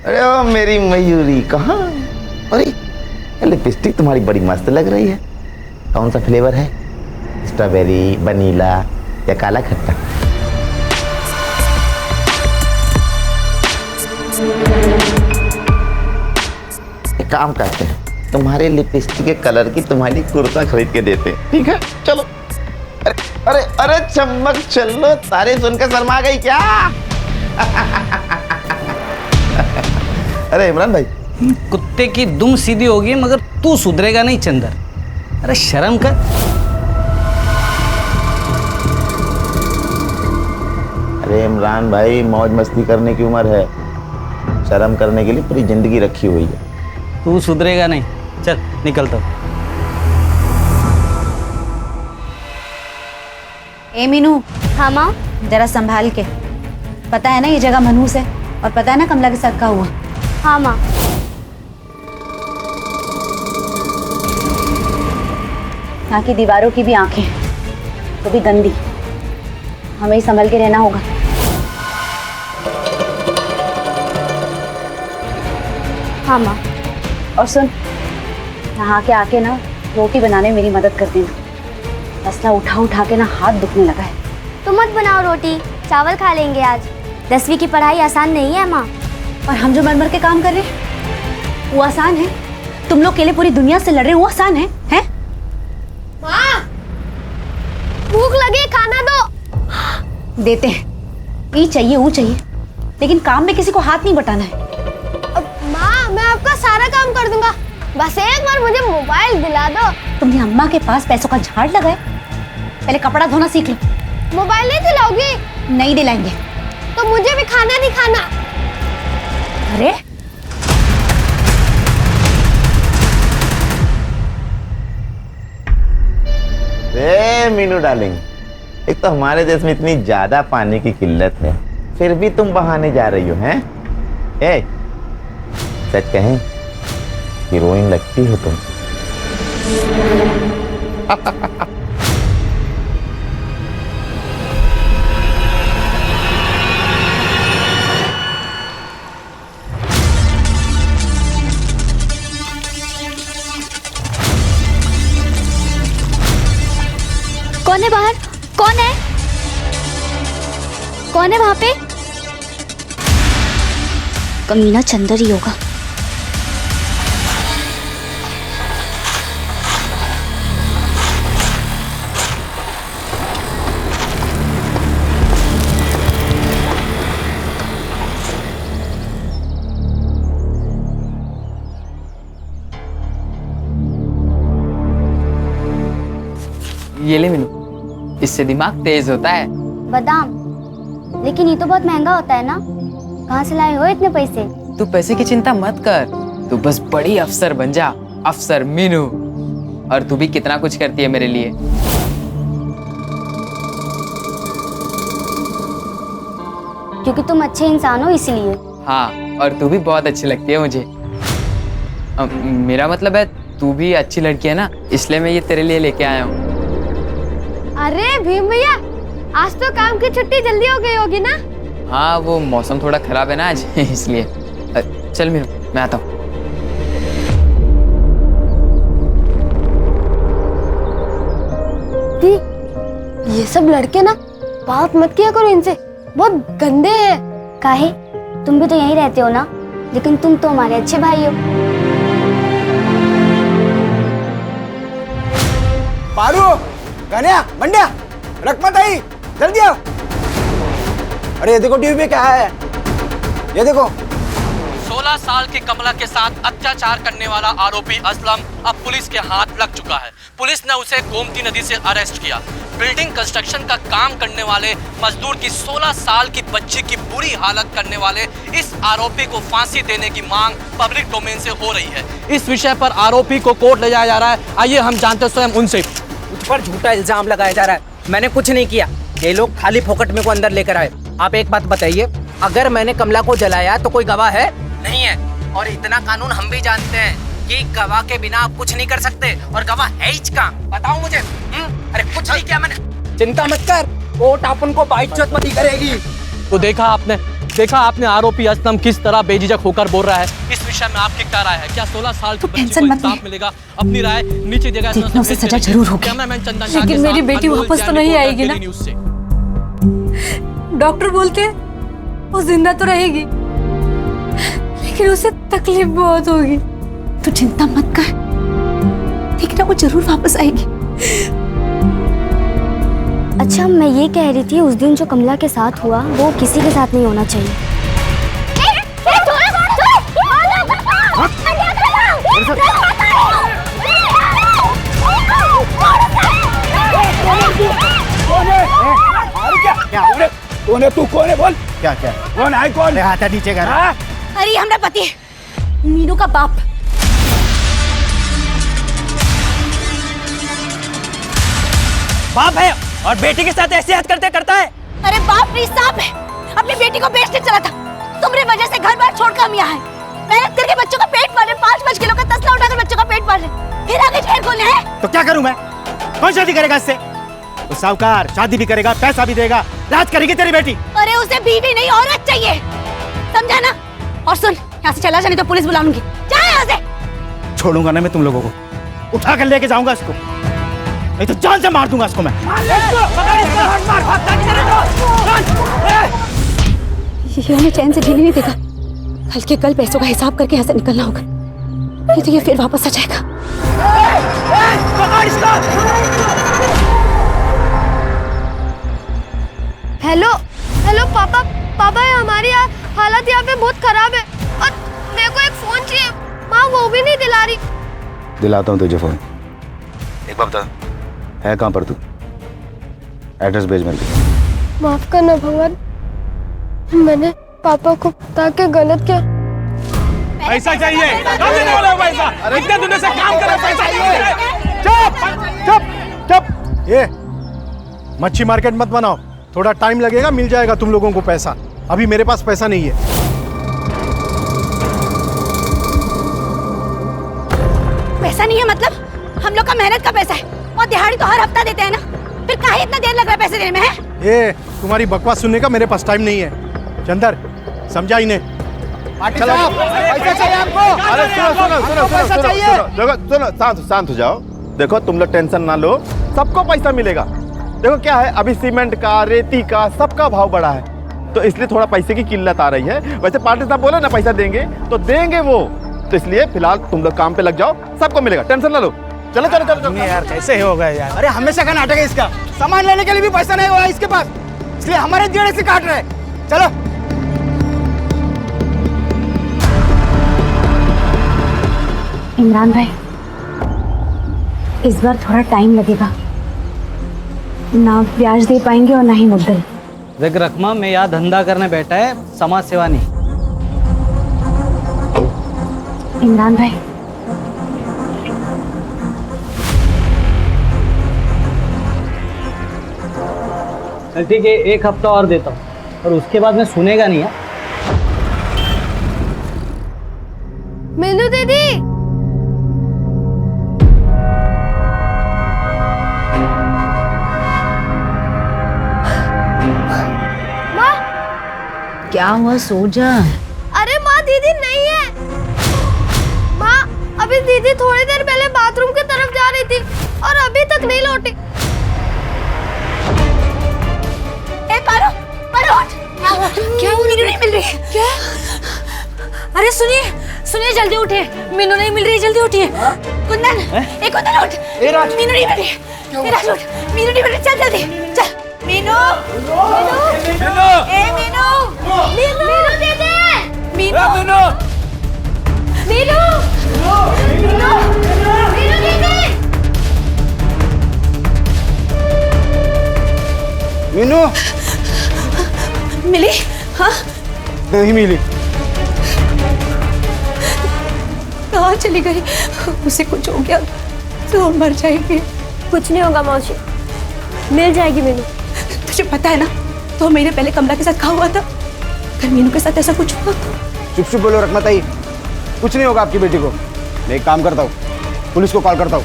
अरे ओ मेरी मयूरी कहाँ? अरे लिपस्टिक तुम्हारी बड़ी मस्त लग रही है। कौन सा फ्लेवर है? स्ट्रॉबेरी, वनीला या काला खट्टा? एक काम करते हैं, तुम्हारे लिपस्टिक के कलर की तुम्हारी कुर्ता खरीद के देते हैं, ठीक है? चलो। अरे अरे अरे चमक चलो, तारे सुनकर शर्मा गई क्या? अरे इमरान भाई, कुत्ते की दुम सीधी होगी मगर तू सुधरेगा नहीं चंदर। अरे शर्म कर। अरे इमरान भाई, मौज मस्ती करने की उम्र है, शर्म करने के लिए पूरी जिंदगी रखी हुई है। तू सुधरेगा नहीं, चल निकलता हूँ। ए मीनू। हाँ माँ। जरा संभाल के। पता है ना ये जगह मनहूस है, और पता है ना कमला के साथ क्या हुआ। हाँ माँ। यहाँ की दीवारों की भी आंखें तो भी गंदी, हमें ही संभल के रहना होगा। हाँ माँ। और सुन, नहा के आके ना रोटी बनाने में मेरी मदद कर देना। तसला उठा उठा के ना हाथ दुखने लगा है। तुम मत बनाओ रोटी, चावल खा लेंगे आज। 10वीं की पढ़ाई आसान नहीं है माँ। और हम जो मर के काम कर रहे हैं वो आसान है? तुम लोग के लिए पूरी दुनिया से लड़ रहे हो, वो आसान है? हैं? माँ, भूख लगी, खाना दो। देते हैं, ये चाहिए वो चाहिए, लेकिन काम में किसी को हाथ नहीं बटाना है। माँ, मैं आपका सारा काम कर दूंगा, बस एक बार मुझे मोबाइल दिला दो। तुमने अम्मा के पास पैसों का झाड़ लगाए? पहले कपड़ा धोना सीख लो। मोबाइल नहीं दिलाओगी? नहीं दिलाएंगे। तो मुझे भी खाना नहीं खाना। अरे मीनू डार्लिंग, एक तो हमारे देश में इतनी ज्यादा पानी की किल्लत है, फिर भी तुम बहाने जा रही हो, हैं? ए, सच कहें, हीरोइन लगती हो तुम। कौन है बाहर? कौन है? कौन है वहां पे? कमीना चंदर ही होगा। ये ले मीनू, इससे दिमाग तेज होता है। बादाम? लेकिन ये तो बहुत महंगा होता है ना, कहाँ से लाए हो इतने पैसे? तू पैसे की चिंता मत कर, तू बस बड़ी अफसर बन जा, अफसर मीनू। और तू भी कितना कुछ करती है मेरे लिए। क्योंकि तुम अच्छे इंसान हो इसलिए। हाँ, और तू भी बहुत अच्छी लगती है मुझे। मेरा मतलब है तू भी अच्छी लड़की है ना, इसलिए मैं ये तेरे लिए लेके आया हूँ। अरे भीम भैया, आज तो काम की छुट्टी जल्दी हो गई होगी ना? हाँ, वो मौसम थोड़ा खराब है ना आज, इसलिए। चल मीनू, मैं आता हूँ। ये सब लड़के ना, बात मत किया करो इनसे, बहुत गंदे हैं। काहे? तुम भी तो यहीं रहते हो ना, लेकिन तुम तो हमारे अच्छे भाई हो। पारू, कन्या, मंड्या, रख मत आई, जल्दी आओ। अरे ये देखो टीवी पे क्या है, ये देखो। 16 साल की कमला के साथ अत्याचार करने वाला आरोपी असलम अब पुलिस के हाथ लग चुका है। पुलिस ने उसे गोमती नदी से अरेस्ट किया। बिल्डिंग कंस्ट्रक्शन का काम करने वाले मजदूर की 16 साल की बच्ची की बुरी हालत करने वाले इस आरोपी को फांसी देने की मांग पब्लिक डोमेन से हो रही है। इस विषय पर आरोपी को कोर्ट ले जाया जा रहा है। आइए हम जानते हैं स्वयं उनसे। मुझ पर झूठा इल्जाम लगाया जा रहा है, मैंने कुछ नहीं किया। ये लोग खाली फोकट में को अंदर लेकर आए। आप एक बात बताइए, अगर मैंने कमला को जलाया तो कोई गवाह है? नहीं है। और इतना कानून हम भी जानते हैं कि गवाह के बिना आप कुछ नहीं कर सकते, और गवाह है ही कहाँ? बताओ मुझे। अरे कुछ नहीं किया मैंने। चिंता मत कर, कोर्ट अपन को बाइज्जत मत करेगी। तो देखा आपने आरोपी असलम किस तरह बेझिझक होकर बोल रहा है। इस विषय में आपकी क्या राय है? क्या 16 साल के बच्चे को इंसाफ मिलेगा? अपनी राय नीचे जगह देखना उसे सजा जरूर होगी। कैमरामैन चंदन शाह के लेकिन मेरी साथ बेटी अनमोल वापस तो जैन, नहीं रिपोर्टर आएगी ना? डेली न्यूज़ से। डॉक्टर बोलते हैं वो जिंदा तो रहेगी, लेकिन उसे तकलीफ बहुत होगी। तो चिंता मत कर, देखना वो जरूर वापस आएगी। अच्छा, मैं ये कह रही थी उस दिन जो कमला के साथ हुआ वो किसी के साथ नहीं होना चाहिए। कौन है तू? कौन है बोल? क्या क्या कौन है? कौन हाथ नीचे कर? अरे हमरा पति मीनू का बाप। बाप है और बेटी के साथ ऐसी हरकतें करता है। अरे बाप नहीं, सांप है। अपनी बेटी को बेचने चला था, तुम्हारी वजह से घर बार छोड़कर हम यहाँ आए। मेहनत करके बच्चों का पेट पाल रहे, 5-5 किलो का तसला उठाकर बच्चों का पेट पाल रहे, फिर आगे जेल खोलने हैं। तो क्या करूं मैं? कौन शादी करेगा इससे? तो साहूकार शादी भी करेगा, पैसा भी देगा, राज करेगी तेरी बेटी। अरे उसे बीवी नहीं औरत चाहिए, समझा ना? और सुन, यहाँ से चला जा नहीं तो पुलिस बुला लूंगी। जा यहाँ से। छोड़ूंगा ना मैं तुम लोगों को, उठा कर लेके जाऊंगा इसको, नहीं तो जान से मार दूंगा इसको मैं। ये हमें चैन से जीने नहीं देगा। कल के कल पैसों का हिसाब करके यहाँ से निकलना होगा, नहीं तो ये फिर वापस आ जाएगा। हेलो हेलो पापा, पापा हमारी हालत यहाँ पे बहुत खराब है और मेरे को एक फोन चाहिए। माँ वो भी नहीं दिला रही। दिलाता हूँ तुझे फोन। एक बार बता, है कहाँ पर तू? एड्रेस भेज मेरे को। माफ करना भगवान, मैंने पापा को बता के गलत किया। पैसा चाहिए, कब देने वाला है पैसा? इतने दिनों से काम कर रहा है, पैसा चाहिए। चुप चुप चुप। ये मच्छी मार्केट मत बनाओ, थोड़ा टाइम लगेगा, मिल जाएगा तुम लोगों को पैसा। अभी मेरे पास पैसा नहीं है। पैसा नहीं है मतलब? हम लोग का मेहनत का पैसा है और दिहाड़ी तो हर हफ्ता देते हैं ना, फिर काहे इतना देर लग रहा है पैसे देने में? है ये तुम्हारी बकवास सुनने का मेरे पास टाइम नहीं है। चंदर समझा इन्हें। चलो पैसा चाहिए आपको। अरे सुनो, शांत हो जाओ। देखो तुम लोग टेंशन ना लो, सबको पैसा मिलेगा। देखो क्या है, अभी सीमेंट का, रेती का, सबका भाव बढ़ा है, तो इसलिए थोड़ा पैसे की किल्लत आ रही है। वैसे पार्टी साहब बोले ना पैसा देंगे तो देंगे वो, तो इसलिए फिलहाल तुम लोग काम पे लग जाओ, सबको मिलेगा, टेंशन ना लो। चलो चलो चलो चलो। यार कैसे हो गए यार? अरे हमेशा का नाटक है इसका। सामान लेने के लिए भी पैसा नहीं हुआ इसके पास, इसलिए हमारे जेड़े से काट रहे। चलो इमरान भाई, इस बार थोड़ा टाइम लगेगा, ना ब्याज दे पाएंगे और ना ही मुद्दल। देख रकमा, मैं यहाँ धंधा करने बैठा है, समाज सेवा नहीं। इमरान भाई, ठीक है, 1 हफ्ता और देता हूँ, और उसके बाद मैं सुनेगा नहीं है। मीनू दीदी, क्या हुआ? सो जा। अरे माँ, दीदी नहीं है। माँ, अभी दीदी थोड़ी देर पहले बाथरूम की तरफ जा रही थी और अभी तक नहीं लौटी। ए पारो, पारो उठ। क्या हुआ? मीनू नहीं मिल रही। क्या? अरे सुनिए, सुनिए, जल्दी उठिए, मीनू नहीं मिल रही, जल्दी उठिए। कुंदन, ए कुंदन उठ। मीनू नहीं मिल रही। ए राज उठ, मीनू नहीं मिल रही, चल जल्दी, चल। मीनू, मीनू, ए मीनू, मीनू, मीनू दीदी, मीनू, मीनू, मीनू, मीनू, मीनू दीदी। मीनू मिली? हाँ, नहीं मिली। कहाँ चली गई? उसे कुछ हो गया तो मर जाएगी। कुछ नहीं होगा मौसी, मिल जाएगी मीनू। तुझे पता है ना, 2 महीने पहले कमला के साथ क्या हुआ था? अगर मीनू के साथ ऐसा कुछ हुआ? चुप चुप बोलो रकमत आई, कुछ नहीं होगा आपकी बेटी को। मैं एक काम करता हूँ, पुलिस को कॉल करता हूँ।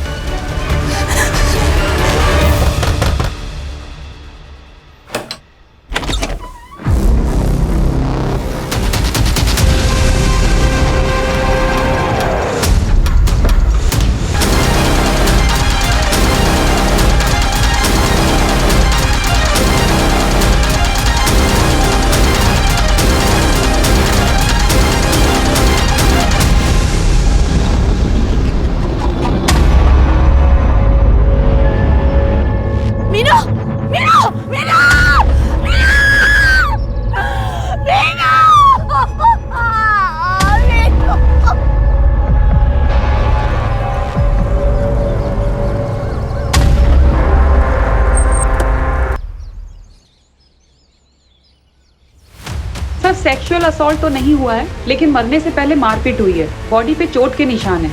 सेक्सुअल असॉल्ट तो नहीं हुआ है, लेकिन मरने से पहले मारपीट हुई है। बॉडी पे चोट के निशान हैं।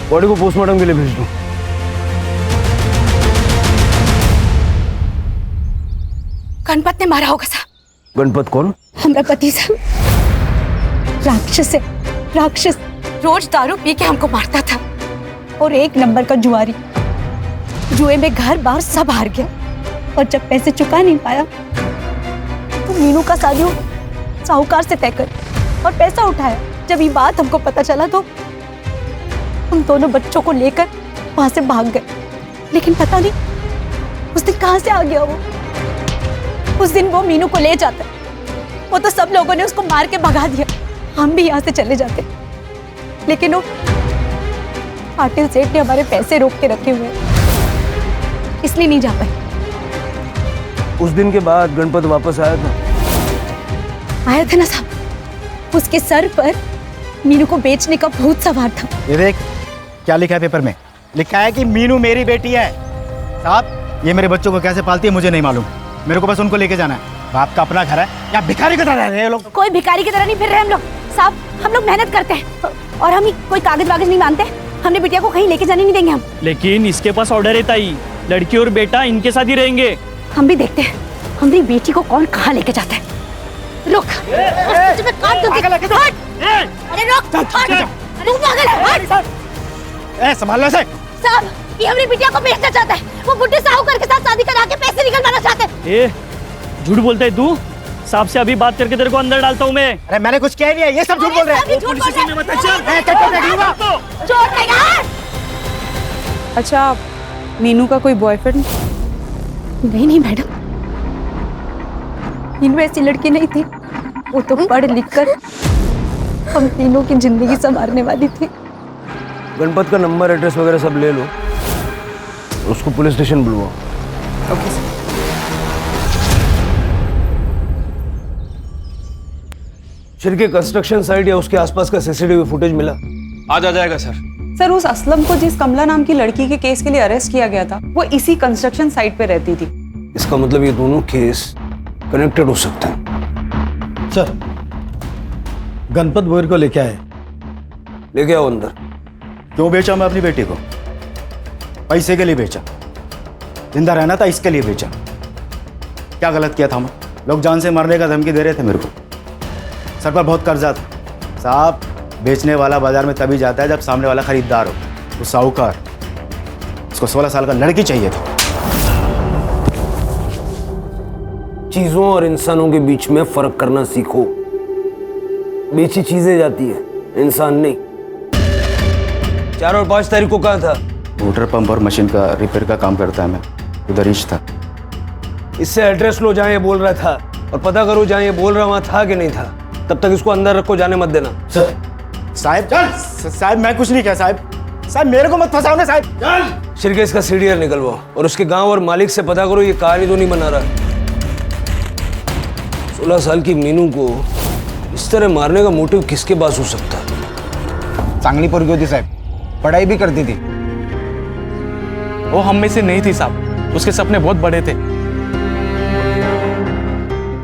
बॉडी को पोस्टमार्टम के लिए भेज दो। गणपत ने मारा होगा साहब। गणपत कौन? हमारा पति साहब राक्षस है, राक्षस। रोज दारू पी के हमको मारता था और एक नंबर का जुआरी। जुए में घर बार सब हार गया और जब पैसे चुका नहीं पाया तो मीनू का शादी साहूकार से तय कर और पैसा उठाया। जब ये बात हमको पता चला तो हम दोनों बच्चों को लेकर वहां से भाग गए। लेकिन पता नहीं उस दिन कहां से आ गया वो। उस दिन वो मीनू को ले जाता, वो तो सब लोगों ने उसको मार के भगा दिया। हम भी यहाँ से चले जाते, लेकिन वो पाटिल सेठ ने हमारे पैसे रोक के रखे हुए, इसलिए नहीं जा पाए। उस दिन के बाद गणपत वापस आया था? आया था ना साहब। उसके सर पर मीनू को बेचने का भूत सवार था। ये देख क्या लिखा है पेपर में। लिखा है कि मीनू मेरी बेटी है। साहब ये मेरे बच्चों को कैसे पालती है मुझे नहीं मालूम। मेरे को बस उनको लेके जाना है। बाप का अपना घर है या भिखारी की तरह रह रहे हैं लोग? कोई भिखारी की तरह नहीं फिर रहे हम लोग साहब। हम लोग मेहनत करते हैं और हम कोई कागज वागज नहीं मानते। हमने बिटिया को कहीं लेके जाने नहीं देंगे हम। लेकिन इसके पास ऑर्डर है ताई, लड़की और बेटा इनके साथ ही रहेंगे। हम भी देखते हैं हमारी बेटी को कौन कहाँ लेके जाता है। रुक, तुम्हें काट दूंगी। हट! अरे रुक, हट! तू पागल है, हट! संभाल लो इसे। साहब ये हमारी बिटिया को बेचना चाहता है। वो बुढ़े साहूकार के साथ शादी करा के पैसे निकलवाना चाहते हैं। झूठ बोलता है तू। साहब से अभी बात करके तेरे को अंदर डालता हूँ मैं। अरे मैंने कुछ किया नहीं है, ये सब झूठ बोल रहे हैं। अच्छा, मीनू का कोई बॉयफ्रेंड? नहीं मैडम, मीनू ऐसी लड़की नहीं थी। वो तो पढ़ लिख कर हम तीनों की जिंदगी संवारने वाली थी। गणपत का नंबर एड्रेस वगैरह सब ले लो, उसको पुलिस स्टेशन बुलवाओ। Okay sir. Shirke construction site या उसके आसपास का सीसीटीवी फुटेज मिला? आज आ जाएगा सर। सर उस असलम को जिस कमला नाम की लड़की के केस के लिए अरेस्ट किया गया था, वो इसी कंस्ट्रक्शन साइट पे रहती थी। इसका मतलब ये दोनों केस कनेक्टेड हो सकते हैं। सर गणपत बोर को लेके आए। लेके आओ अंदर। क्यों बेचा मैं अपनी बेटी को? पैसे के लिए बेचा। जिंदा रहना था इसके लिए बेचा। क्या गलत किया था मैं? लोग जान से मारने का धमकी दे रहे थे मेरे को। सर पर बहुत कर्जा था साहब। बेचने वाला बाजार में तभी जाता है जब सामने वाला खरीदार हो। वो साहूकार, उसको 16 साल का लड़की चाहिए था। चीजों और इंसानों के बीच में फर्क करना सीखो। बेची चीजें जाती है, इंसान नहीं। 4 और 5 तारीख को कहाँ था? मोटर पंप और मशीन का रिपेयर का काम करता है मैं, उधर ही था। इससे एड्रेस लो जहाँ ये बोल रहा था और पता करो जहाँ ये बोल रहा वहाँ था कि नहीं था। तब तक इसको अंदर रखो, जाने मत देना। साहब साहब मैं कुछ नहीं किया साहब। साहब मेरे को मत फंसाओ ना साहब। शिरके इसका सीडीआर निकलवाओ और उसके गांव और मालिक से पता करो ये कहानी तो नहीं बना रहा। 16 साल की मीनू को इस तरह मारने का मोटिव किसके पास हो सकता है? चांगली पोरगी होती साहब, पढ़ाई भी करती थी। वो हम में से नहीं थी साहब, उसके सपने बहुत बड़े थे।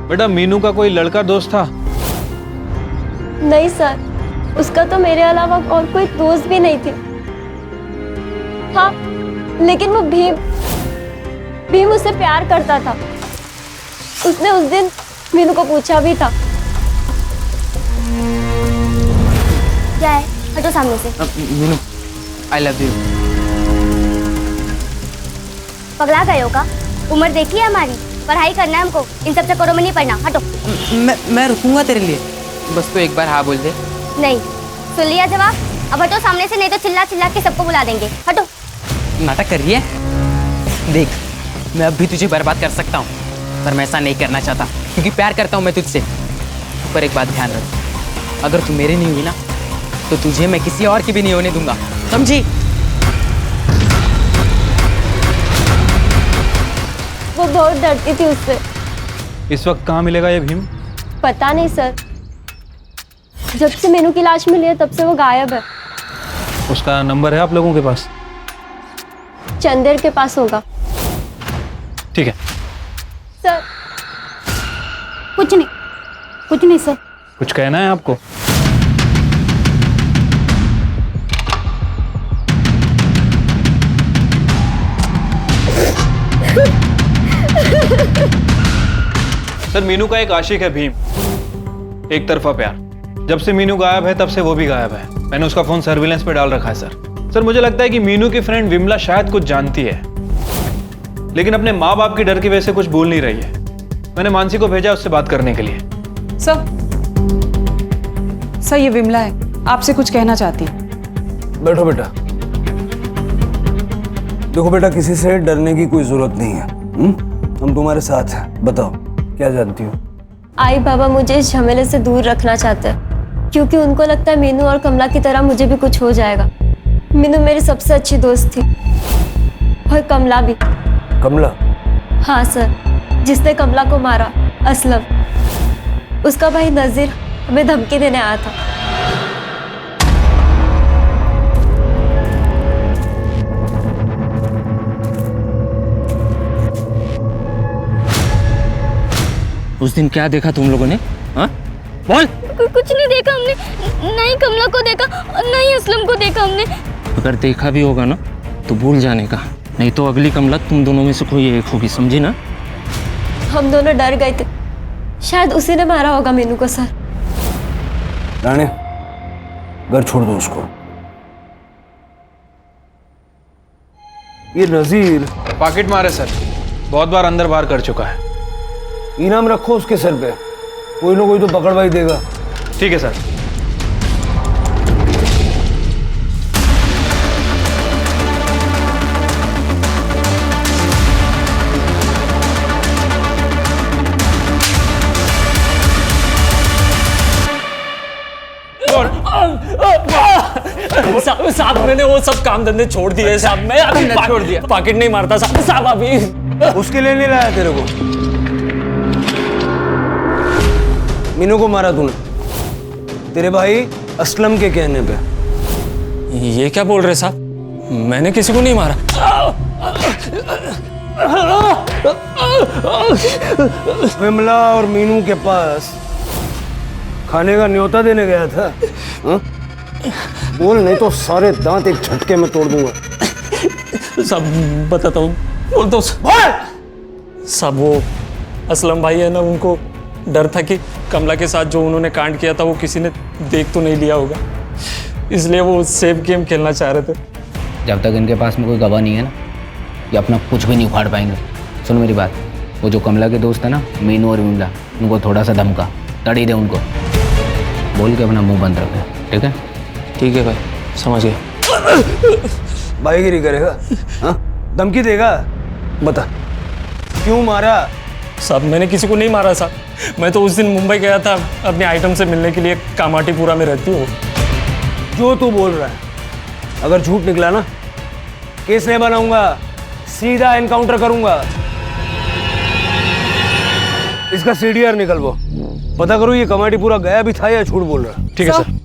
बेटा मीनू का कोई लड़का दोस्त था? नहीं सर, उसका तो मेरे अलावा और कोई दोस्त भी नहीं थी। हाँ, लेकिन वो भीम उससे प्यार करता था। उसने उस दिन मीनू को पूछा भी था। क्या है? हटो सामने से। Meenu, I love you. पगला गए हो का? उम्र देखी है हमारी, पढ़ाई करना है हमको, इन सब चक्करों में नहीं पड़ना। हटो। मैं रुकूंगा तेरे लिए, बस तो एक बार हाँ बोल दे। नहीं, सुन लिया जवाब। अब हटो सामने से, नहीं तो चिल्ला चिल्ला के सबको बुला देंगे। हटो। नाटक कर रही है? देख, मैं अब भी तुझे बर्बाद कर सकता हूँ, पर मैं ऐसा नहीं करना चाहता क्योंकि प्यार करता हूँ मैं तुझसे। पर एक बात ध्यान रख, अगर तू मेरी नहीं हुई ना तो तुझे मैं किसी और की भी नहीं होने दूंगा, समझी? वो बहुत डरती थी उससे। इस वक्त कहाँ मिलेगा ये भीम? पता नहीं सर, जब से मीनू की लाश मिली है तब से वो गायब है। उसका नंबर है आप लोगों के पास? चंदेर के पास होगा। ठीक है। सर कुछ नहीं सर। कुछ कहना है आपको? सर मीनू का एक आशिक है भीम, एक तरफा प्यार। जब से मीनू गायब है तब से वो भी गायब है। मैंने उसका फोन सर्विलेंस पे डाल रखा है सर। मुझे लगता है कि मीनू की फ्रेंड विमला शायद कुछ जानती है, लेकिन अपने माँ बाप की डर की वजह से कुछ बोल नहीं रही है। मैंने मानसी को भेजा उससे बात करने के लिए। सर ये विमला है, आपसे कुछ कहना चाहती है। बैठो बेटा। देखो बेटा, किसी से डरने की कोई जरूरत नहीं है। हम तुम्हारे साथ हैं। बताओ क्या जानती हो? आई बाबा मुझे इस झमेले से दूर रखना चाहते हैं, क्योंकि उनको लगता है मीनू और कमला की तरह मुझे भी कुछ हो जाएगा। मीनू मेरी सबसे अच्छी दोस्त थी, और कमला भी। कमला? हाँ सर, जिसने कमला को मारा, असलम। उसका भाई नजीर हमें धमकी देने आया था। उस दिन क्या देखा तुम लोगों ने? हाँ बोल। कुछ नहीं देखा हमने, नहीं कमला को देखा नहीं असलम को देखा हमने। अगर देखा भी होगा ना तो भूल जाने का, नहीं तो अगली कमला तुम दोनों में से कोई एक होगी, समझी ना? हम दोनों डर गए थे, शायद उसी ने मारा होगा मीनू को। सर राणे, घर छोड़ दो उसको। ये नजीर पॉकेट मारे सर, बहुत बार अंदर बाहर कर चुका है। इनाम रखो उसके सर पे, कोई ना कोई तो पकड़वाई देगा। ठीक है सर। साहब मैंने वो सब काम धंधे छोड़ दिए साहब। मैं अभी छोड़ दिया, पॉकेट नहीं मारता साहब अभी। उसके लिए नहीं लाया तेरे को? मीनू को मारा तूने तेरे भाई असलम के कहने पे। ये क्या बोल रहे साहब? मैंने किसी को नहीं मारा। विमला और मीनू के पास खाने का न्योता देने गया था। हा? बोल, नहीं तो सारे दांत एक झटके में तोड़ दूंगा। सब बताता हूँ, बोल दो सब। वो असलम भाई है ना, उनको डर था कि कमला के साथ जो उन्होंने कांड किया था वो किसी ने देख तो नहीं लिया होगा, इसलिए वो सेफ गेम खेलना चाह रहे थे। जब तक इनके पास में कोई गवाह नहीं है ना, ये अपना कुछ भी नहीं उखाड़ पाएंगे। सुनो मेरी बात, वो जो कमला के दोस्त है ना, मीनू और विमला, उनको थोड़ा सा धमका, तड़ी दे उनको, बोल के अपना मुंह बंद रखे। ठीक है? ठीक है भाई, समझ गए। भाईगिरी करेगा? हाँ? धमकी देगा? बता क्यों मारा? साहब मैंने किसी को नहीं मारा साहब, मैं तो उस दिन मुंबई गया था अपने आइटम से मिलने के लिए, कामाटीपुरा में रहती हूँ। जो तू बोल रहा है अगर झूठ निकला ना, केस नहीं बनाऊंगा, सीधा एनकाउंटर करूंगा। इसका सीडीआर निकलवो, पता करो ये कमाटीपुरा गया भी था या झूठ बोल रहा है। ठीक है सर।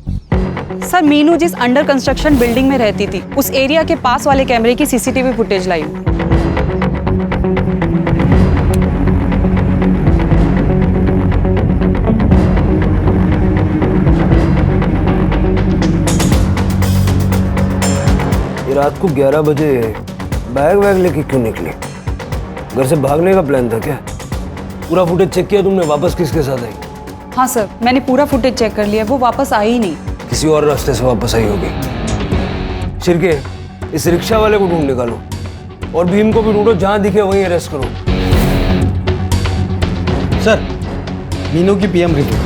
सर मीनू जिस अंडर कंस्ट्रक्शन बिल्डिंग में रहती थी, उस एरिया के पास वाले कैमरे की सीसीटीवी फुटेज लाई। रात को 11 बजे बैग वैग लेके क्यों निकली? घर से भागने का प्लान था क्या? पूरा फुटेज चेक किया तुमने? वापस किसके साथ आई? हाँ सर, मैंने पूरा फुटेज चेक कर लिया, वो वापस आई ही नहीं। किसी और रास्ते से वापस आई होगी। शिरके, इस रिक्शा वाले को ढूंढ निकालो और भीम को भी ढूंढो, जहां दिखे वहीं अरेस्ट करो। सर, मीनू की पीएम रिपोर्ट।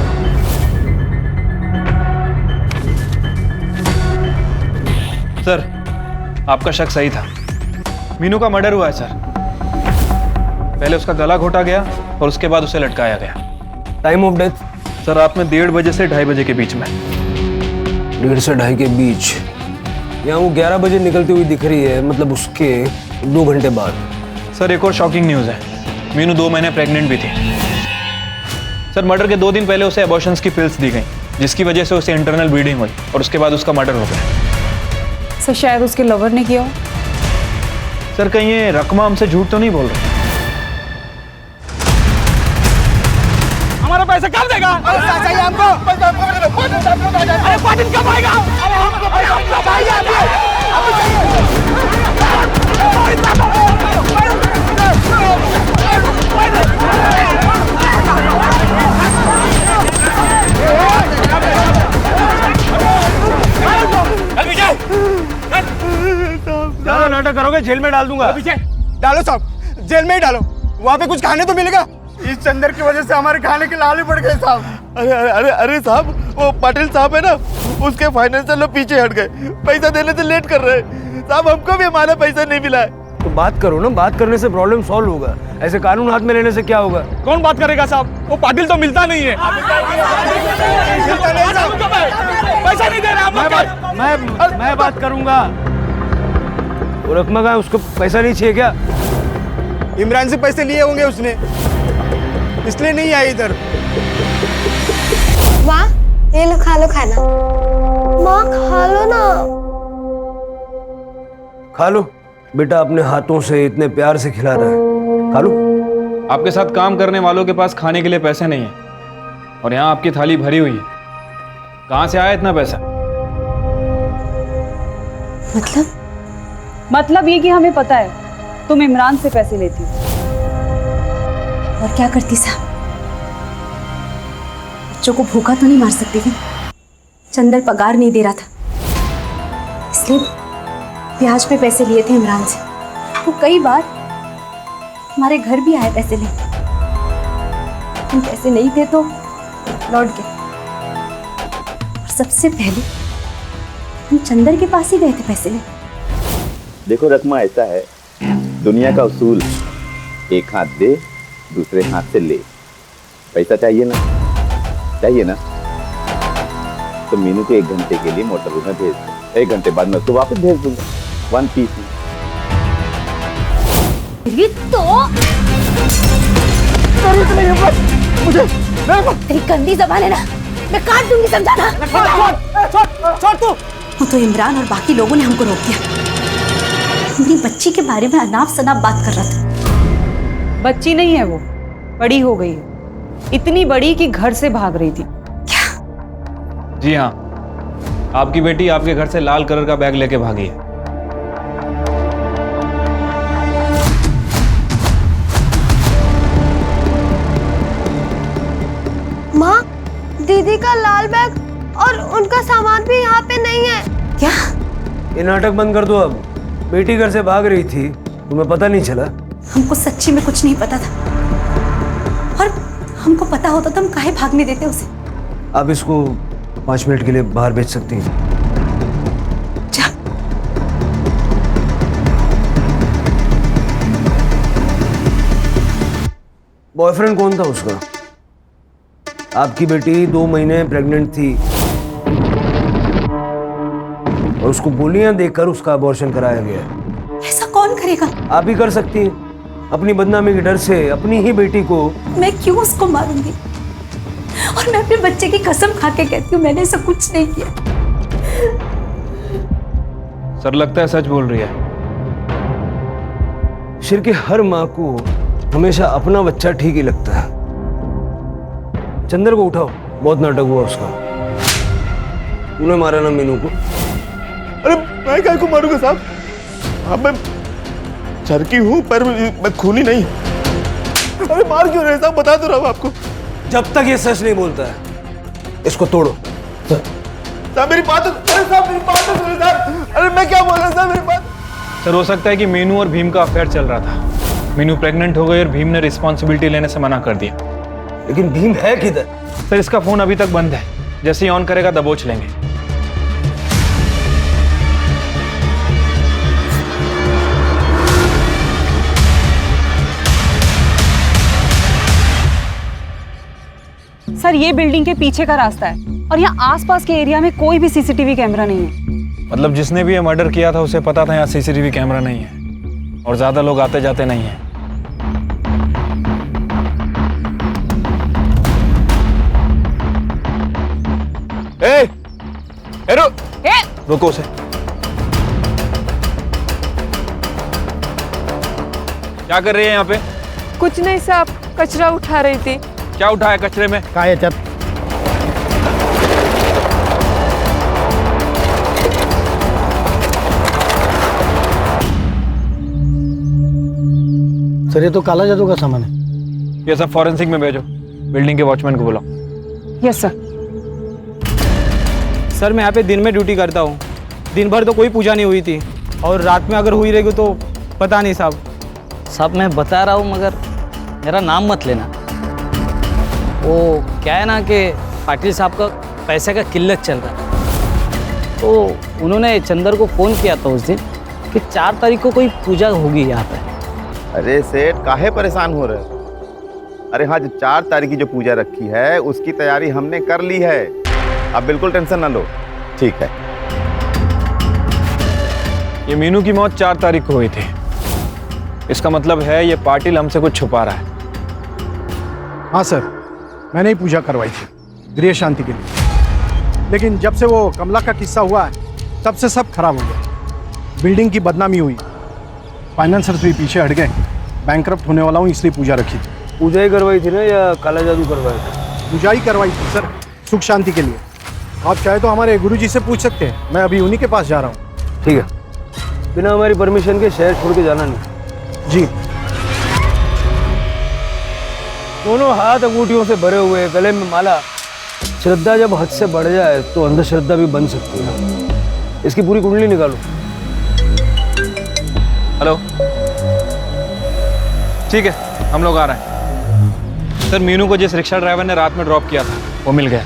सर, आपका शक सही था, मीनू का मर्डर हुआ है सर। पहले उसका गला घोटा गया और उसके बाद उसे लटकाया गया। Time of death? सर रात में 1:30 बजे से 2:30 बजे के बीच में। 1:30 से 2:30 के बीच? यहाँ वो 11 बजे निकलती हुई दिख रही है, मतलब उसके 2 घंटे बाद। सर एक और शॉकिंग न्यूज़ है, मीनू 2 महीने प्रेग्नेंट भी थी। सर मर्डर के 2 दिन पहले उसे अबॉर्शंस की पिल्स दी गई, जिसकी वजह से उसे इंटरनल ब्लीडिंग हुई और उसके बाद उसका मर्डर हो गया। सर शायद उसके लवर ने किया हो। सर कहीं ये रकमा हमसे झूठ तो नहीं बोल रहे? हमारा पैसा कब देगा? पैसा चाहिए हमको। अरे पाटिल कब आएगा? अरे हमको पैसा चाहिए। ज्यादा नाटक करोगे जेल में डाल दूंगा। डालो साहब, जेल में ही डालो। वहाँ पे कुछ खाने तो मिलेगा। इस चंदर की वजह से हमारे खाने के लाल ही पड़ गए साहब। अरे अरे अरे अरे साहब, वो पाटिल साहब है ना, उसके फाइनेंशियल लोग पीछे हट गए, पैसा देने से लेट कर रहे हैं साहब। हमको भी हमारा पैसा नहीं मिला है। तो बात करो ना, बात करने से प्रॉब्लम सॉल्व होगा। ऐसे कानून हाथ में लेने से क्या होगा? कौन बात करेगा साहब? वो पाटिल तो मिलता नहीं है। पैसा नहीं दे रहा। मैं बात करूंगा। वो रकमा का उसको पैसा नहीं चाहिए क्या? इमरान से पैसे लिए होंगे उसने, इसलिए नहीं आई इधर। माँ ये लो, खा लो खाना। माँ खा लो ना। खा लो बेटा, अपने हाथों से इतने प्यार से खिला रहा है, खा लो। आपके साथ काम करने वालों के पास खाने के लिए पैसे नहीं है और यहाँ आपकी थाली भरी हुई है। कहाँ से आया इतना पैसा? मतलब ये कि हमें पता है तुम इमरान से पैसे लेती हो। और क्या करती साहब? बच्चों को भूखा तो नहीं मार सकती थी। चंदर पगार नहीं दे रहा था, इसलिए ब्याज पे पैसे लिए थे इमरान से। वो कई बार हमारे घर भी आए पैसे लेने। हम पैसे नहीं थे तो लौट गए। और सबसे पहले हम चंदर के पास ही गए थे पैसे लेने। देखो रकमा, ऐसा है दुनिया का उसूल, एक हाथ दे दूसरे हाथ से ले। पैसा चाहिए ना, चाहिए ना, तो मीनू को 1 घंटे के लिए मोटर रूम में भेज दो। 1 घंटे बाद मैं उसको वापस भेज दूंगा 1 पीस में। मुझे तेरी गंदी जबान है ना, मैं काट दूंगी, समझा ना? छोड़ तू। वो तो इमरान और बाकी लोगों ने हमको रोक दिया। मेरी बच्ची के बारे में अनाप शनाप बात कर रहा था। बच्ची नहीं है वो, बड़ी हो गई है, इतनी बड़ी कि घर से भाग रही थी। जी हाँ, आपकी बेटी आपके घर से लाल कलर का बैग लेके भागी है। माँ दीदी का लाल बैग और उनका सामान भी यहाँ पे नहीं है। क्या? ये नाटक बंद कर दो अब। बेटी घर से भाग रही थी, तुम्हें पता नहीं चला? हमको सच्ची में कुछ नहीं पता था, और हमको पता होता तो हम काहे भागने देते उसे। आप इसको 5 मिनट के लिए बाहर भेज सकती हैं। जा। बॉयफ्रेंड कौन था उसका? आपकी बेटी 2 महीने प्रेग्नेंट थी और उसको गोलियां देकर उसका अबॉर्शन कराया गया। ऐसा कौन करेगा? आप ही कर सकती हैं। अपनी बदनामी के डर से अपनी ही बेटी को। मैं क्यों उसको मारूंगी? और मैं अपने बच्चे की कसम खा के कहती हूँ मैंने ऐसा कुछ नहीं किया। सर लगता है सच बोल रही है। शिर की हर माँ को हमेशा अपना बच्चा ठीक ही लगता है। चंदर को उठाओ, बहुत नाटक हुआ उसका। तूने मारा ना मीनू को? अरे मैं क्या को मारूंगा साहब? अब मैं चरकी हूँ पर मैं खूनी नहीं। अरे मार क्यों रहे साहब? बता तो रहा हूँ आपको। जब तक ये सच नहीं बोलता है इसको तोड़ो। साहब मेरी बात तो, अरे साहब मेरी बात तो सुनो साहब। अरे मैं क्या बोल रहा हूँ साहब, मेरी बात। सर हो सकता है कि मीनू और भीम का अफेयर चल रहा था। मीनू प्रेग्नेंट हो गई और भीम ने रिस्पॉन्सिबिलिटी लेने से मना कर दिया। लेकिन भीम है किधर? सर इसका फोन अभी तक बंद है, जैसे ही ऑन करेगा दबोच लेंगे। सर ये बिल्डिंग के पीछे का रास्ता है और यहाँ आसपास के एरिया में कोई भी सीसीटीवी कैमरा नहीं है। मतलब जिसने भी ये मर्डर किया था उसे पता था यहाँ सीसीटीवी कैमरा नहीं है और ज्यादा लोग आते जाते नहीं हैं। रुको उसे। क्या कर रही है यहाँ पे? कुछ नहीं साहब, कचरा उठा रही थी। क्या उठाया कचरे में? काय याच्यात? सर ये तो काला जादू का सामान है। ये सब फॉरेंसिक में भेजो। बिल्डिंग के वॉचमैन को बुलाओ। Yes sir. सर मैं यहाँ पे दिन में ड्यूटी करता हूँ, दिन भर तो कोई पूजा नहीं हुई थी और रात में अगर हुई रहेगी तो पता नहीं साहब। साहब मैं बता रहा हूँ मगर मेरा नाम मत लेना। वो क्या है ना कि पाटिल साहब का पैसे का किल्लत चल रहा है, तो उन्होंने चंदर को फ़ोन किया था उस दिन कि 4 तारीख को कोई पूजा होगी यहाँ पे। अरे सेठ काहे परेशान हो रहे हो? अरे हाँ, जो 4 तारीख की जो पूजा रखी है उसकी तैयारी हमने कर ली है, आप बिल्कुल टेंशन ना लो। ठीक है। ये मीनू की मौत 4 तारीख को हुई थी, इसका मतलब है ये पाटिल हमसे कुछ छुपा रहा है। हाँ सर, मैंने ही पूजा करवाई थी गृह शांति के लिए, लेकिन जब से वो कमला का किस्सा हुआ है तब से सब खराब हो गया। बिल्डिंग की बदनामी हुई, फाइनेंसर्स भी पीछे हट गए, बैंकरप्ट होने वाला हूँ इसलिए पूजा रखी थी। पूजा ही करवाई थी ना या काला जादू करवाया था? पूजा ही करवाई थी सर, सुख शांति के लिए। आप चाहे तो हमारे गुरुजी से पूछ सकते हैं, मैं अभी उन्हीं के पास जा रहा हूँ। ठीक है, बिना हमारी परमिशन के शहर छोड़ के जाना नहीं। जी। दोनों हाथ अंगूठियों से भरे हुए, गले में माला। श्रद्धा जब हद से बढ़ जाए तो अंधश्रद्धा भी बन सकती है। इसकी पूरी कुंडली निकालो। हेलो, ठीक है, हम लोग आ रहे हैं। सर मीनू को जिस रिक्शा ड्राइवर ने रात में ड्रॉप किया था वो मिल गया।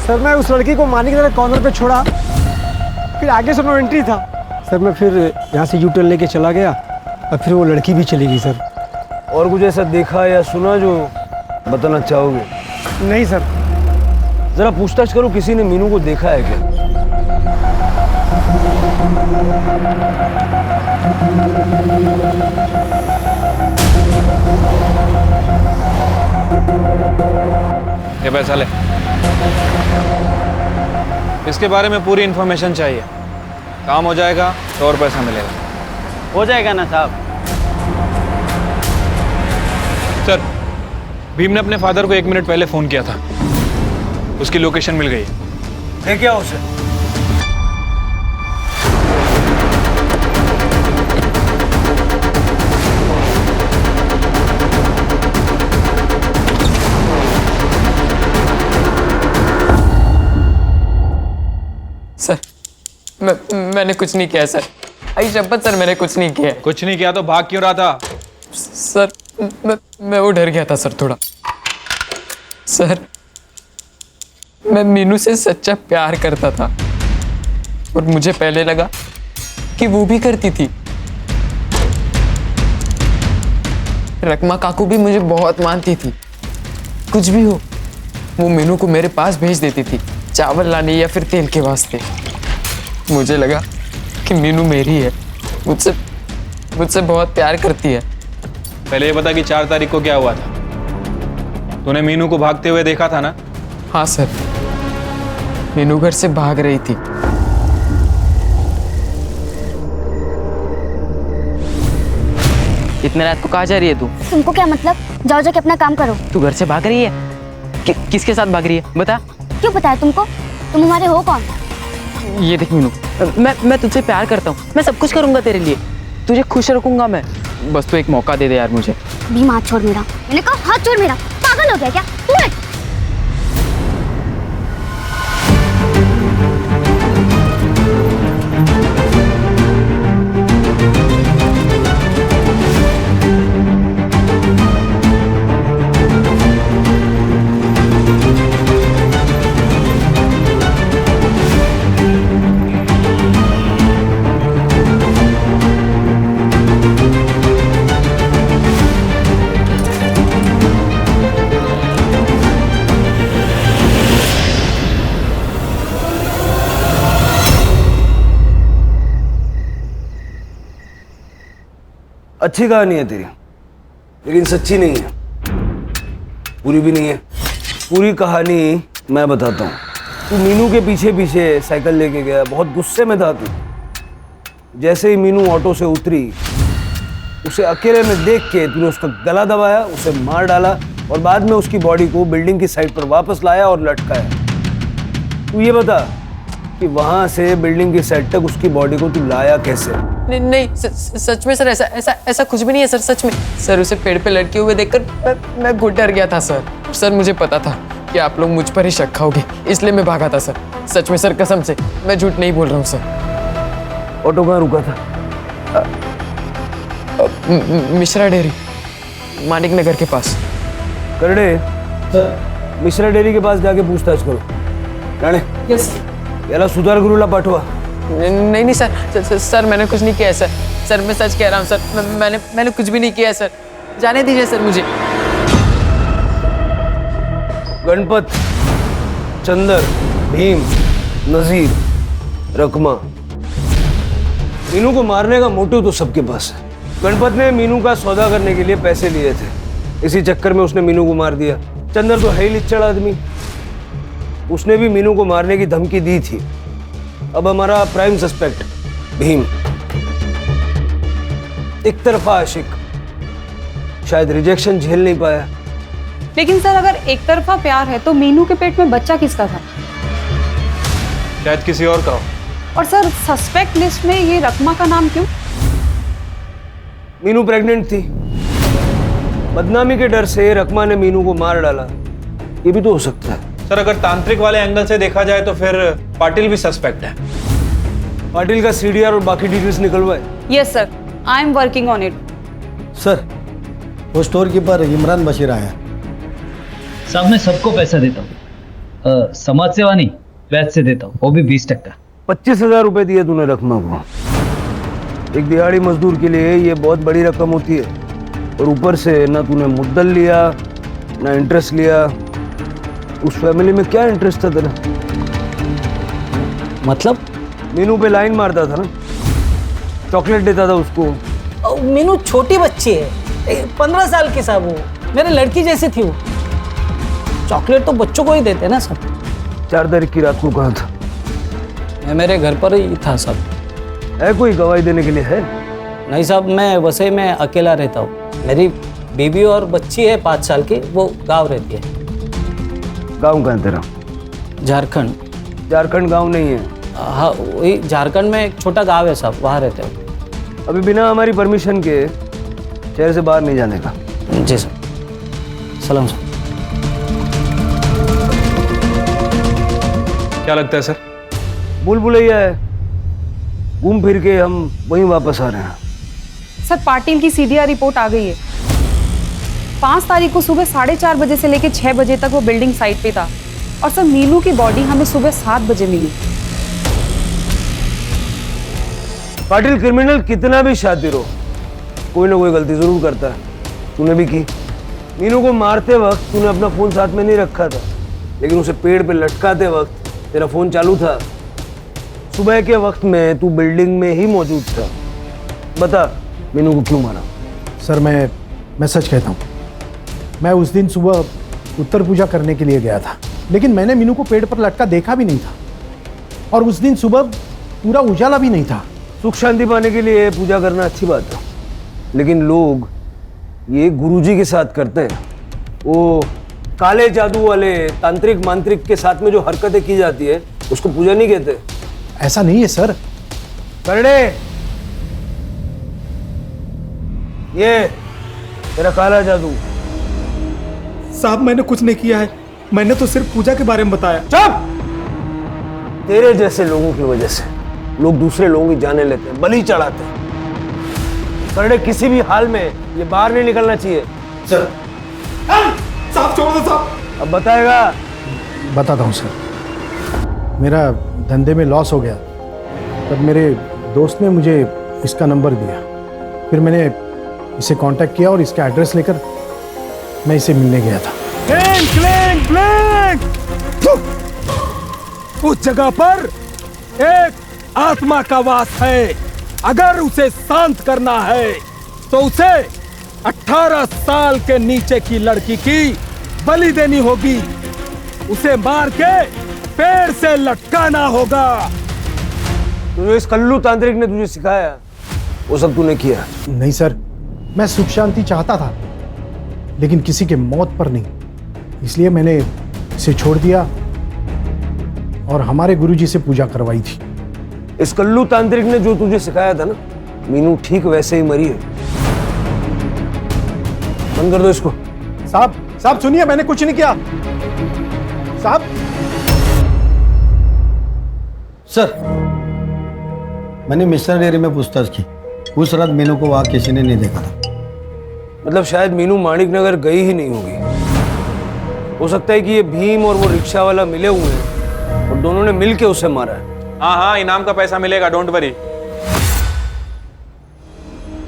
सर मैं उस लड़की को मारने की तरह कॉर्नर पे छोड़ा, फिर आगे से नो एंट्री था। सर मैं फिर यहाँ से यूटर्न लेके चला गया और फिर वो लड़की भी चली गई सर। और कुछ ऐसा देखा या सुना जो बताना चाहोगे? नहीं सर। जरा पूछताछ करो, किसी ने मीनू को देखा है क्या? ये पैसा ले, इसके बारे में पूरी इन्फॉर्मेशन चाहिए। काम हो जाएगा तो और पैसा मिलेगा। हो जाएगा ना साहब? सर भीम ने अपने फादर को 1 मिनट पहले फोन किया था, उसकी लोकेशन मिल गई है। लेके आओ उसे। सर मैंने कुछ नहीं किया सर, आई शपथ सर, मैंने कुछ नहीं किया। कुछ नहीं किया तो भाग क्यों रहा था? सर मैं वो डर गया था सर थोड़ा। सर मैं मीनू से सच्चा प्यार करता था और मुझे पहले लगा कि वो भी करती थी। रकमा काकू भी मुझे बहुत मानती थी, कुछ भी हो वो मीनू को मेरे पास भेज देती थी, चावल लाने या फिर तेल के वास्ते। मुझे लगा कि मीनू मेरी है, मुझसे बहुत प्यार करती है। पहले ये बता कि 4 तारीख को क्या हुआ था? तूने मीनू को भागते हुए देखा था ना? हाँ सर, मीनू घर से भाग रही थी। इतने रात को कहाँ जा रही है तू? तुमको क्या मतलब? जाओ जाके अपना काम करो। तू घर से भाग रही है? किसके साथ भाग रही है बता? क्यों पता है तुमको? तुम हमारे हो कौन? ये देख मीनू, मैं तुझसे प्यार करता हूँ, मैं सब कुछ करूंगा तेरे लिए, तुझे खुश रखूंगा मैं। बस तू एक मौका दे दे यार मुझे। भीम हाथ छोड़ मेरा। मैंने कहा हाथ छोड़ मेरा। पागल हो गया क्या तू? अच्छी कहानी है तेरी, लेकिन सच्ची नहीं है, पूरी भी नहीं है। पूरी कहानी मैं बताता हूँ। तू मीनू के पीछे पीछे साइकिल लेके गया, बहुत गुस्से में था तू। जैसे ही मीनू ऑटो से उतरी, उसे अकेले में देख के तूने उसका गला दबाया, उसे मार डाला और बाद में उसकी बॉडी को बिल्डिंग की साइड पर वापस लाया और लटकाया। तू ये बता कि वहां से बिल्डिंग की साइड तक उसकी बॉडी को तू लाया कैसे? नहीं नहीं, सच में सर, ऐसा कुछ भी नहीं है सर, सच में। सर उसे पेड़ पे लटके हुए देखकर मैं घुट डर गया था सर। मुझे पता था कि आप लोग मुझ पर ही शक खाओगे, इसलिए मैं भागा था सर। सच में सर, कसम से मैं झूठ नहीं बोल रहा हूँ सर। ऑटो कहाँ रुका था? मिश्रा डेयरी, मानिक नगर के पास। करड़े सर, मिश्रा डेयरी के पास जाके पूछताछ करो। राणे, यस। याला सुधार गुरुला पाठवा। नहीं सर, मैंने कुछ नहीं किया है सर। मैं सच कह रहा हूँ सर, मैंने कुछ भी नहीं किया है सर। जाने दीजिए सर मुझे। गणपत, चंदर, भीम, नजीर, रकमा, मीनू को मारने का मोटिव तो सबके पास है। गणपत ने मीनू का सौदा करने के लिए पैसे लिए थे, इसी चक्कर में उसने मीनू को मार दिया। चंदर तो है ही लिच्चड़ आदमी, उसने भी मीनू को मारने की धमकी दी थी। अब हमारा प्राइम सस्पेक्ट भीम, एक तरफा आशिक, शायद रिजेक्शन झेल नहीं पाया। लेकिन सर, अगर एक तरफा प्यार है तो मीनू के पेट में बच्चा किसका था? शायद किसी और का हो। और सर, सस्पेक्ट लिस्ट में ये रकमा का नाम क्यों? मीनू प्रेग्नेंट थी, बदनामी के डर से रकमा ने मीनू को मार डाला, ये भी तो हो सकता है। सर अगर तांत्रिक वाले एंगल से देखा जाए तो फिर पाटिल भी सस्पेक्ट है। पाटिल का सीडीआर और बाकी डिटेल्स निकलवाए। Yes sir, I am working on it. Sir, वो स्टोर कीपर इमरान बशीर आया। साहब मैं सबको पैसा देता हूँ, समाज सेवा नहीं, वैसे से देता हूँ, वो भी 20%। 25,000 रुपए दिए तूने रकमा को। एक दिहाड़ी मजदूर के लिए ये बहुत बड़ी रकम होती है, और ऊपर से ना तूने मुद्दल लिया ना इंटरेस्ट लिया। उस फैमिली में क्या इंटरेस्ट था तेरा? मतलब? मीनू पे लाइन मारता था ना, चॉकलेट देता था उसको। मीनू छोटी बच्ची है, 15 साल की साहब, वो मेरे लड़की जैसी थी। वो चॉकलेट तो बच्चों को ही देते ना सब। 4 तारीख की रात को कहाँ था? मैं मेरे घर पर ही था सब। है कोई गवाही देने के लिए? है नहीं साहब, मैं वैसे में अकेला रहता हूँ। मेरी बीबी और बच्ची है 5 साल की, वो गाँव रहती है। गाँव कहाँ तेरा? झारखंड। झारखंड गाँव नहीं है। हाँ, वही झारखंड में एक छोटा गाँव है साहब, वहाँ रहते हो। अभी बिना हमारी परमिशन के शहर से बाहर नहीं जाने का। जी सर। सलाम सर। क्या लगता है सर? भूल भुलैया है, घूम फिर के हम वहीं वापस आ रहे हैं। सर, पाटिल की सीडीआर रिपोर्ट आ गई है। 5 तारीख को सुबह 4:30 बजे से लेकर 6 बजे तक वो बिल्डिंग साइट पे था। और सर, मीनू की बॉडी हमें सुबह 7 बजे मिली। पाटिल क्रिमिनल कितना भी शातिर हो, कोई ना कोई गलती जरूर करता है। तूने भी की। मीनू को मारते वक्त तूने अपना फोन साथ में नहीं रखा था, लेकिन उसे पेड़ पे लटकाते वक्त तेरा फोन चालू था। सुबह के वक्त में तू बिल्डिंग में ही मौजूद था। बता, मीनू को क्यों मारा? सर, मैं सच कहता हूँ, मैं उस दिन सुबह उत्तर पूजा करने के लिए गया था, लेकिन मैंने मीनू को पेड़ पर लटका देखा भी नहीं था। और उस दिन सुबह पूरा उजाला भी नहीं था। सुख शांति पाने के लिए पूजा करना अच्छी बात है, लेकिन लोग ये गुरुजी के साथ करते हैं। वो काले जादू वाले तांत्रिक मांत्रिक के साथ में जो हरकतें की जाती है, उसको पूजा नहीं कहते। ऐसा नहीं है सर। करड़े, ये तेरा काला जादू। साहब, मैंने कुछ नहीं किया है, मैंने तो सिर्फ पूजा के बारे में बताया। चुप! तेरे जैसे लोगों की वजह से लोग दूसरे लोगों की जाने लेते हैं, बलि चढ़ाते हैं। करड़े, किसी भी हाल में ये बाहर नहीं निकलना चाहिए। सर, साहब छोड़ दो साहब। अब बताएगा? बताता हूँ सर। मेरा धंधे में लॉस हो गया, तब मेरे दोस्त ने मुझे इसका नंबर दिया। फिर मैंने इसे कांटेक्ट किया और इसका एड्रेस लेकर मैं इसे मिलने गया था। Clang, clang, clang! उस जगह पर एक आत्मा का वास है। अगर उसे शांत करना है तो उसे 18 साल के नीचे की लड़की की बलि देनी होगी। उसे मार के पेड़ से लटकाना होगा। तुझे इस कल्लू तांत्रिक ने तुझे सिखाया, वो सब तूने किया? नहीं सर, मैं सुख शांति चाहता था, लेकिन किसी के मौत पर नहीं। इसलिए मैंने इसे छोड़ दिया और हमारे गुरुजी से पूजा करवाई थी। इस कल्लू तांत्रिक ने जो तुझे सिखाया था ना, मीनू ठीक वैसे ही मरी है। बंद कर दो इसको। साहब सुनिए, मैंने कुछ नहीं किया। साहब। सर, मैंने मिश्रा डेयरी में पूछताछ की। उस रात मीनू को वहां किसी ने नहीं देखा था। मतलब शायद मीनू माणिक नगर गई ही नहीं होगी। हो सकता है कि ये भीम और वो रिक्शा वाला मिले हुए हैं और दोनों ने मिलके उसे मारा है। हाँ, इनाम का पैसा मिलेगा, डोंट वरी।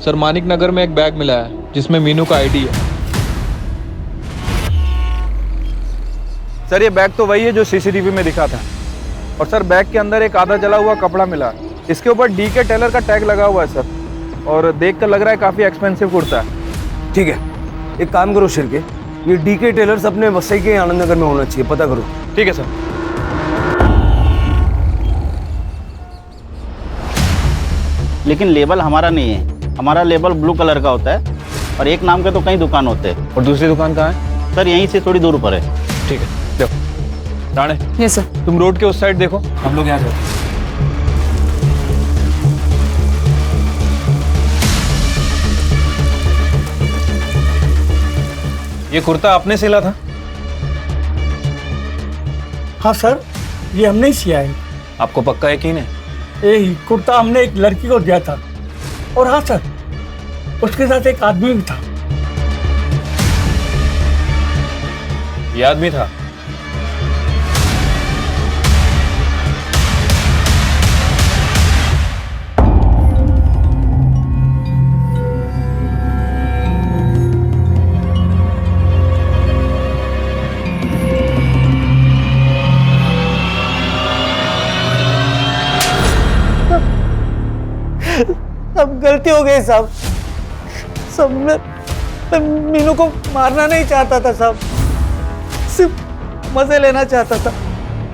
सर, मानिक नगर में एक बैग मिला है जिसमें मीनू का आईडी है। सर, ये बैग तो वही है जो सीसीटीवी में दिखा था। और सर, बैग के अंदर एक आधा जला हुआ कपड़ा मिला। इसके ऊपर डीके टेलर का टैग लगा हुआ है सर, और देख कर लग रहा है काफी एक्सपेंसिव कुर्ता है। ठीक है, एक काम करो शिरके, ये डीके टेलर्स अपने वसई के आनंद नगर में होना चाहिए, पता करो। ठीक है सर। लेकिन लेबल हमारा नहीं है, हमारा लेबल ब्लू कलर का होता है और एक नाम के तो कई दुकान होते हैं। और दूसरी दुकान कहाँ है? सर, यहीं से थोड़ी दूर पर है। ठीक है, देखो राणे। Yes sir. तुम रोड के उस साइड देखो, हम लोग यहाँ जाते। ये कुर्ता आपने सिला था? हाँ सर, ये हमने ही सिया है। आपको पक्का यकीन है? ये कुर्ता हमने एक लड़की को दिया था। और हाँ सर, उसके साथ एक आदमी भी था। ये आदमी था? अब गलती हो गई साहब। सब मैं मीनू को मारना नहीं चाहता था साहब, सिर्फ मजे लेना चाहता था।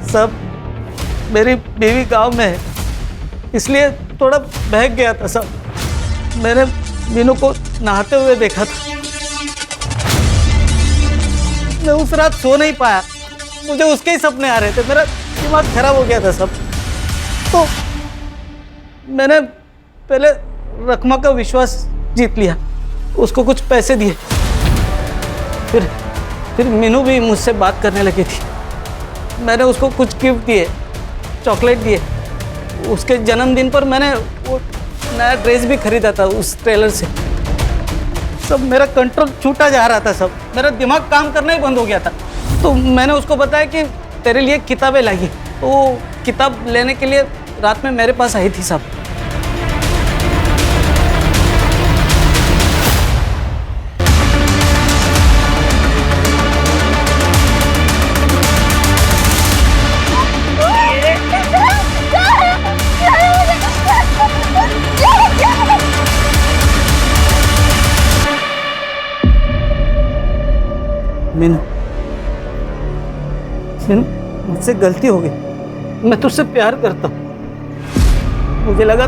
सब मेरी बीवी गांव में है, इसलिए थोड़ा बहक गया था साहब। मैंने मीनू को नहाते हुए देखा था। मैं उस रात सो नहीं पाया, मुझे उसके ही सपने आ रहे थे। मेरा दिमाग खराब हो गया था सब। तो मैंने पहले रकमा का विश्वास जीत लिया, उसको कुछ पैसे दिए। फिर मीनू भी मुझसे बात करने लगी थी। मैंने उसको कुछ गिफ्ट दिए, चॉकलेट दिए। उसके जन्मदिन पर मैंने वो नया ड्रेस भी खरीदा था उस टेलर से। सब मेरा कंट्रोल छूटा जा रहा था, सब मेरा दिमाग काम करना ही बंद हो गया था। तो मैंने उसको बताया कि तेरे लिए किताबें लाई। तो वो किताब लेने के लिए रात में मेरे पास आई थी साहब। मीनू, मुझसे गलती हो गई। मैं तुझसे प्यार करता हूँ। मुझे लगा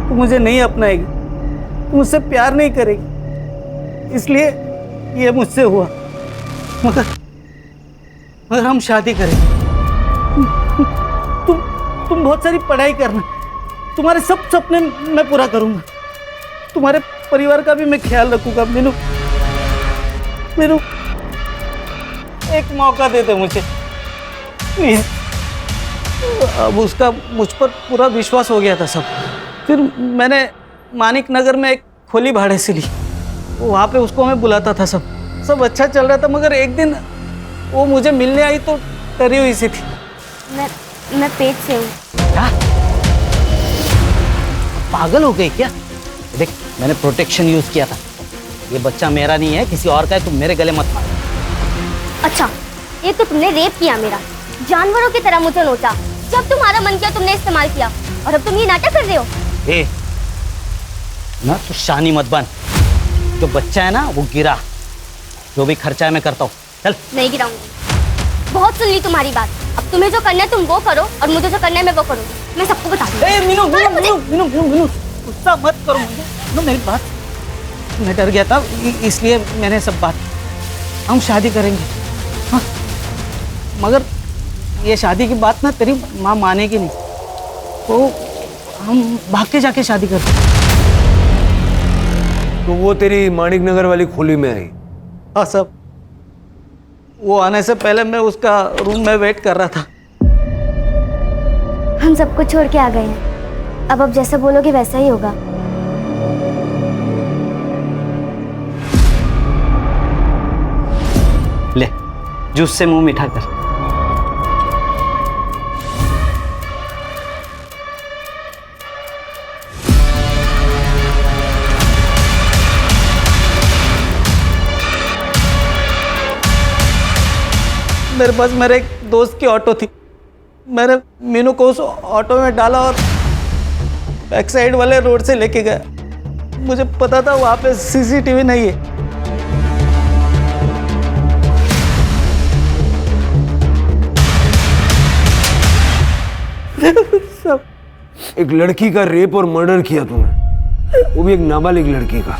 तू मुझे नहीं अपनाएगी, तू मुझसे प्यार नहीं करेगी, इसलिए ये मुझसे हुआ। मगर हम शादी करेंगे। तुम बहुत सारी पढ़ाई करना, तुम्हारे सब सपने मैं पूरा करूँगा। तुम्हारे परिवार का भी मैं ख्याल रखूँगा। मीनू, एक मौका दे दे मुझे प्लीज। अब उसका मुझ पर पूरा विश्वास हो गया था सब। फिर मैंने मानिक नगर में एक खोली भाड़े से ली, वहाँ पे उसको मैं बुलाता था। सब अच्छा चल रहा था, मगर एक दिन वो मुझे मिलने आई तो डरी हुई सी थी। मैं पेट से हूँ। क्या? पागल हो गई क्या? देख, मैंने प्रोटेक्शन यूज किया था। ये बच्चा मेरा नहीं है, किसी और का है। तुम मेरे गले मत मारो। अच्छा, ये तो तुमने रेप किया मेरा, जानवरों की तरह मुझे नोचा। जब तुम्हारा मन किया तुमने इस्तेमाल किया, और अब तुम ये नाटक कर रहे हो। ए, ना तू शानी मत बन। जो बच्चा है ना वो गिरा, जो भी खर्चा है मैं करता हूँ। चल। नहीं गिराऊंगी, बहुत सुन ली तुम्हारी बात। अब तुम्हें जो करना है तुम वो करो और मुझे जो करना है मैं वो करूंगी। मैं सबको बता दूंगी। मीनू गुस्सा मत करो मुझे। मेरी बात, मैं डर गया था इसलिए मैंने सब बात। हम शादी करेंगे, हाँ, मगर ये शादी की बात ना तेरी माँ मानेगी नहीं, तो हम भाग के जाके शादी करते। तो वो तेरी माणिक नगर वाली खोली में आई? हाँ सब, वो आने से पहले मैं उसका रूम में वेट कर रहा था। हम सब कुछ छोड़ के आ गए हैं, अब जैसा बोलोगे वैसा ही होगा। ले जूस से मुंह मीठा कर। मेरे पास मेरे एक दोस्त की ऑटो थी, मैंने मीनू को उस ऑटो में डाला और बैक साइड वाले रोड से लेके गया। मुझे पता था वहां पे सीसीटीवी नहीं है। सब एक लड़की का रेप और मर्डर किया तूने, वो भी एक नाबालिग लड़की का।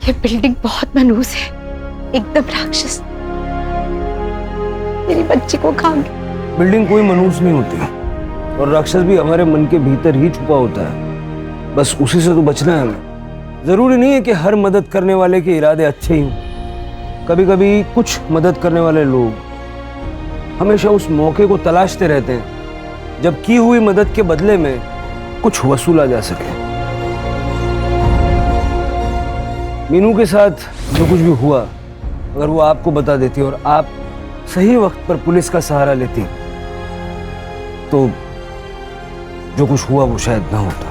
ये बिल्डिंग बहुत मनहूस है, एकदम राक्षस। मेरी बच्ची को खा गई। बिल्डिंग कोई मनहूस नहीं होती और राक्षस भी हमारे मन के भीतर ही छुपा होता है, बस उसी से तो बचना है हमें। जरूरी नहीं है कि हर मदद करने वाले के इरादे अच्छे ही हों। कभी कभी कुछ मदद करने वाले लोग हमेशा उस मौके को तलाशते रहते हैं जब की हुई मदद के बदले में कुछ वसूला जा सके। मीनू के साथ जो कुछ भी हुआ, अगर वो आपको बता देती और आप सही वक्त पर पुलिस का सहारा लेती तो जो कुछ हुआ वो शायद ना होता।